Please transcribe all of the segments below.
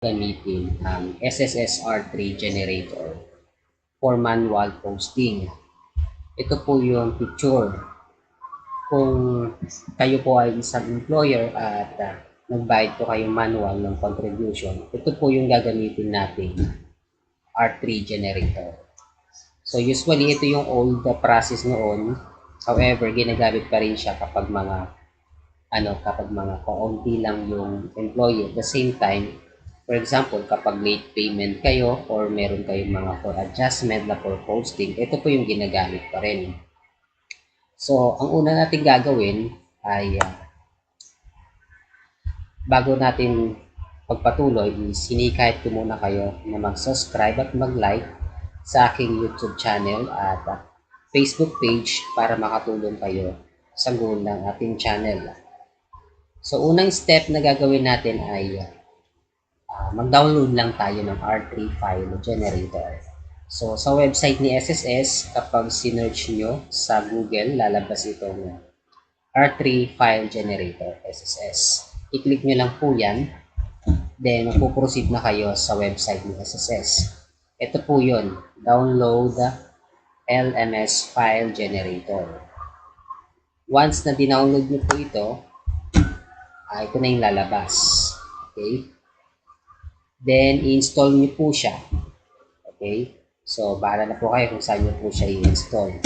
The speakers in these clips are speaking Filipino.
gamitin ang SSSR3 generator for manual posting. Ito po yung picture. Kung kayo po ay isang employer at nagbayad po kayong manual ng contribution, ito po yung gagamitin natin R3 generator. So usually ito yung old process noon. However, ginagamit pa rin siya kapag mga kaunti lang yung employee. At the same time, for example, kapag late payment kayo or meron kayong mga for adjustment na for posting, ito po yung ginagamit pa rin. So, ang una natin gagawin ay bago natin pagpatuloy is hinikayat ko muna kayo na mag-subscribe at mag-like sa aking YouTube channel at Facebook page para makatulong kayo sa goal ng ating channel. So, unang step na gagawin natin ay mag-download lang tayo ng R3 file generator. So, sa website ni SSS, kapag sinerch nyo sa Google, lalabas itong R3 file generator, SSS. I-click nyo lang po yan. Then, magpuproceed na kayo sa website ni SSS. Ito po yun, download LMS file generator. Once na dinownload nyo po ito, ito na yung lalabas. Okay? Then, i-install nyo po siya. Okay? So, bahala na po kayo kung saan nyo po siya i-install.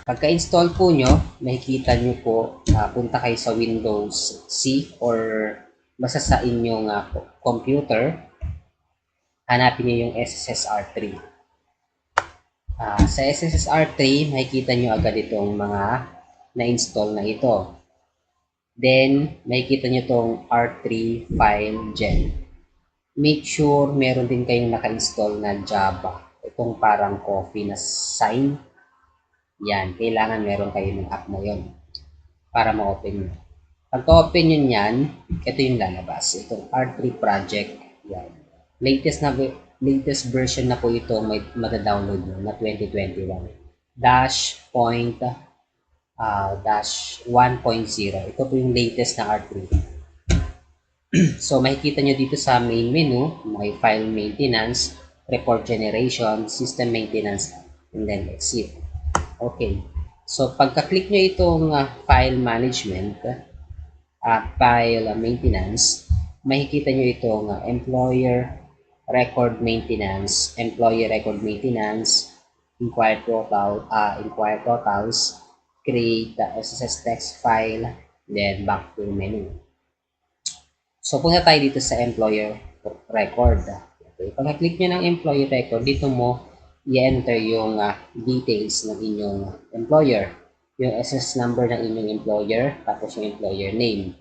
Pagka-install po nyo, makikita nyo po, punta kayo sa Windows C or basta sa inyong computer, hanapin nyo yung SSSR3. Sa SSSR3, makikita nyo agad itong mga na-install na ito. Then, makikita nyo itong R3 file gen. Make sure meron din kayong naka-install na Java. Itong parang coffee na sign. Yan, kailangan meron kayo ng app na yon para ma-open nyo. Pagka-open nyo yan, ito yung lalabas. Itong R3 project. Yan. Latest version na po ito may mata-download nyo na 2021. -1.0. Ito po yung latest na R3. So, makikita nyo dito sa main menu, may file maintenance, report generation, system maintenance, and then exit. Okay. So, pagka-click nyo itong file management, file maintenance, makikita nyo itong employer record maintenance, inquire totals, create the SSS text file, then back to menu. So, punta tayo dito sa employer record. Okay. Pag-click nyo ng employer record, dito mo i-enter yung details ng inyong employer. Yung SS number ng inyong employer, tapos yung employer name.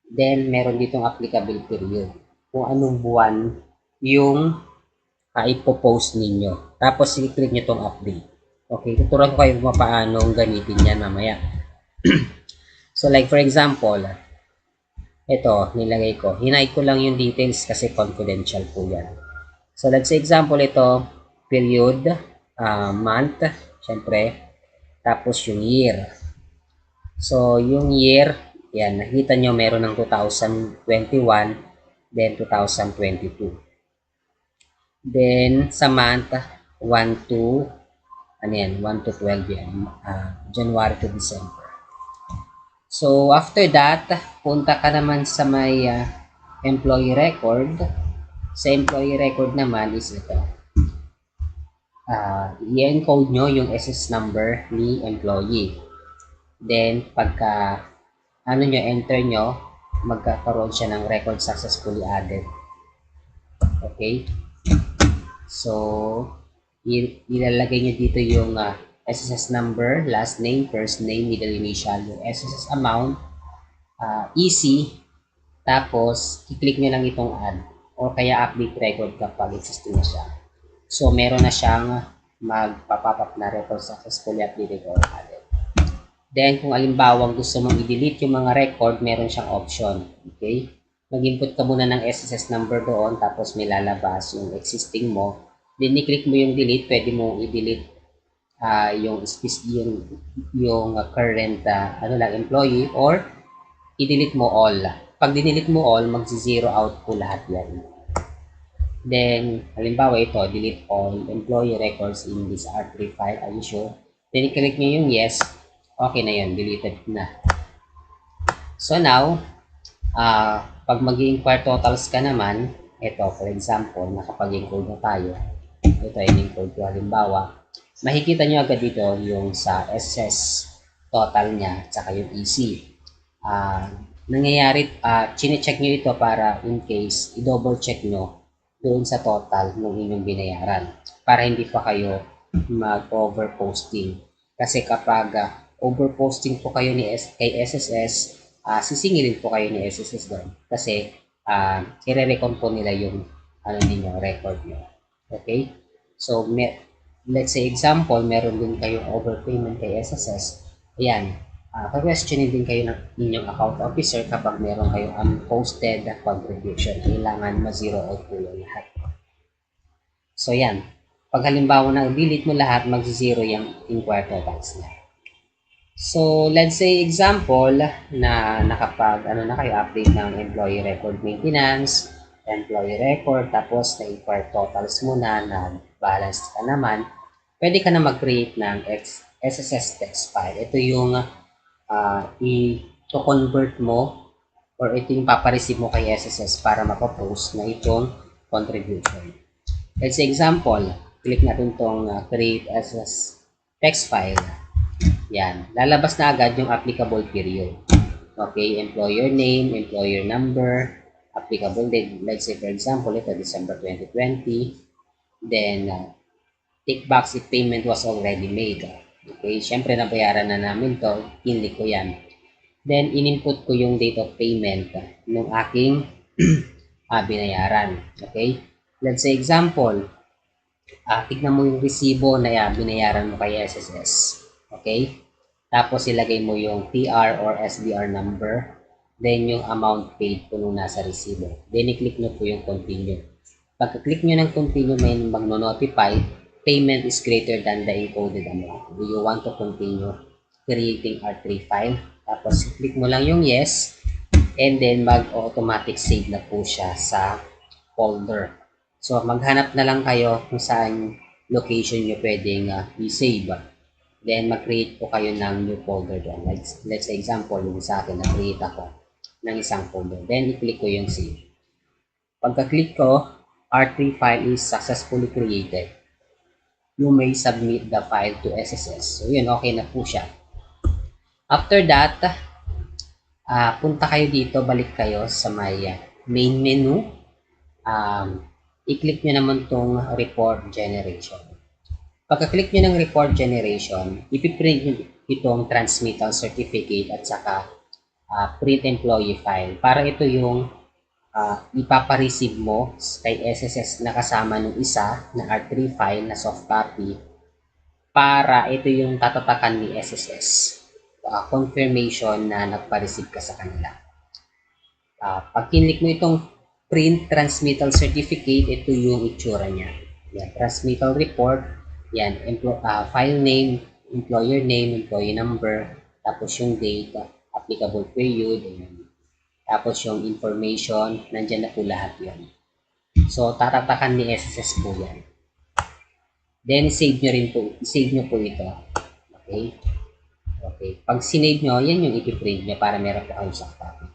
Then, meron ditong applicable period. Kung anong buwan yung ipopost ninyo. Tapos, i-click nyo itong update. Okay, tuturuan ko kayo kung paano gamitin yan mamaya. So, like for example, ito, nilagay ko. Hinide ko lang yung details kasi confidential po yan. So, let's say example ito, period, month, syempre, tapos yung year. So, yung year, yan, nakita nyo meron ng 2021, then 2022. Then, sa month, 1 to 12 yan, January to December. So, after that, punta ka naman sa may employee record. Sa employee record naman is ito. I-encode nyo yung SS number ni employee. Then, pagka enter nyo, magkakaroon siya ng record successfully added. Okay? So, ilalagay nyo dito yung SSS number, last name, first name, middle initial, yung SSS amount, easy, tapos, i-click nyo lang itong add, or kaya update record kapag existing na siya. So, meron na siyang magpapop up na record successfully updated or added. Then, kung alimbawang gusto mong i-delete yung mga record, meron siyang option. Okay? Mag-input ka muna ng SSS number doon, tapos may lalabas yung existing mo. Then, i-click mo yung delete, pwede mo i-delete yung current employee or i-delete mo all. Pag dinelete mo all, mag-zero out po lahat yan. Then, halimbawa ito, delete all employee records in this R3 file. Are you sure? Then, i-click nyo yung yes. Okay na yun, deleted na. So now, pag mag-inquire totals ka naman, ito, for example, nakapag-encode na tayo. Ito ay in-encode ko halimbawa. Makikita nyo agad dito yung sa SS total niya, at saka yung EC. Nangyayari, chine-check nyo ito para in case, i-double check nyo doon sa total ng inyong binayaran para hindi pa kayo mag-overposting. Kasi kapag overposting po kayo kay SSS, sisingilin po kayo ni SSS doon kasi i-recon po nila yung ninyo, record nyo. Okay? So, let's say example, meron din kayong overpayment kay SSS. Ayan, questionin din kayo ng inyong account officer kapag meron kayong unposted contribution. Kailangan ma-zero out po yung lahat. So, yan. Pag halimbawa na delete mo lahat, mag-zero yung inquire totals niya. So, let's say example na nakapag na kayo update ng employee record maintenance, employee record, tapos na-inquire totals mo na balance ka naman, pwede ka na mag-create ng SSS text file. Ito yung i-convert mo or ito yung papareceive mo kay SSS para mapapost na itong contribution. Let's say example, click natin itong create SSS text file. Yan. Lalabas na agad yung applicable period. Okay, employer name, employer number, applicable date. Let's say for example, ito December 2020. Then, tick box if payment was already made. Okay, syempre nabayaran na namin to, kinlik ko yan. Then, in-input ko yung date of payment ng aking binayaran. Okay, let's say example, tignan mo yung resibo na binayaran mo kay SSS. Okay, tapos ilagay mo yung TR or SBR number, then yung amount paid po nung nasa resibo. Then, i-click nyo po yung continue. Pagka-click nyo ng continue, may mag-notify payment is greater than the encoded amount. Do you want to continue creating R3 file? Tapos, click mo lang yung yes, and then mag-automatic save na po siya sa folder. So, maghanap na lang kayo kung saan location nyo pwedeng i-save. Then, mag-create po kayo ng new folder doon. Let's say example, yung sa akin, na-create ako ng isang folder. Then, i-click ko yung save. Pagka-click ko, R3 file is successfully created. You may submit the file to SSS. So, yun, okay na po siya. After that, punta kayo dito, balik kayo sa may main menu. I-click nyo naman tong report generation. Pagka-click nyo ng report generation, ipiprint nyo itong transmittal certificate at saka print employee file. Para ito yung ipapareceive mo kay SSS na kasama ng isa na R3 file na soft copy para ito yung tatatakan ni SSS. Confirmation na nagpa-receive ka sa kanila. Pag kinlik mo itong print transmittal certificate, ito yung itsura niya. Yan, transmittal report, yan, file name, employer name, employee number, tapos yung date, applicable period, yan. Tapos yung information, nandyan na po lahat yan. So, tatatakan ni SSS po yan. Then, save nyo rin po. Save nyo po ito. Okay? Okay. Pag sinave nyo, yan yung ipiprint nyo para meron po kayo sa copy.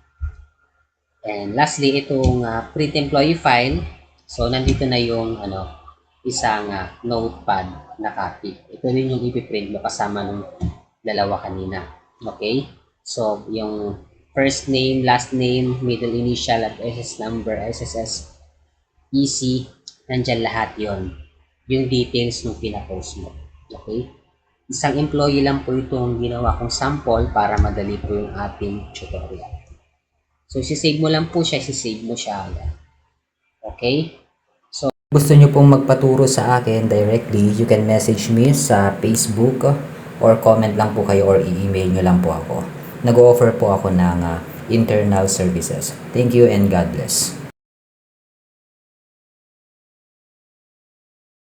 And lastly, itong print employee file. So, nandito na yung isang notepad na copy. Ito rin yung ipiprint mo kasama ng dalawa kanina. Okay? So, yung first name, last name, middle initial at SS number, SSS, EC, nandyan lahat yon. Yung details nung pinapost mo. Okay? Isang employee lang po itong ginawa kong sample para madali po yung ating tutorial. So, sisave mo lang po siya, sisave mo siya. Okay? So, gusto nyo pong magpaturo sa akin directly, you can message me sa Facebook or comment lang po kayo or i-email nyo lang po ako. Nag-offer po ako ng internal services. Thank you and God bless.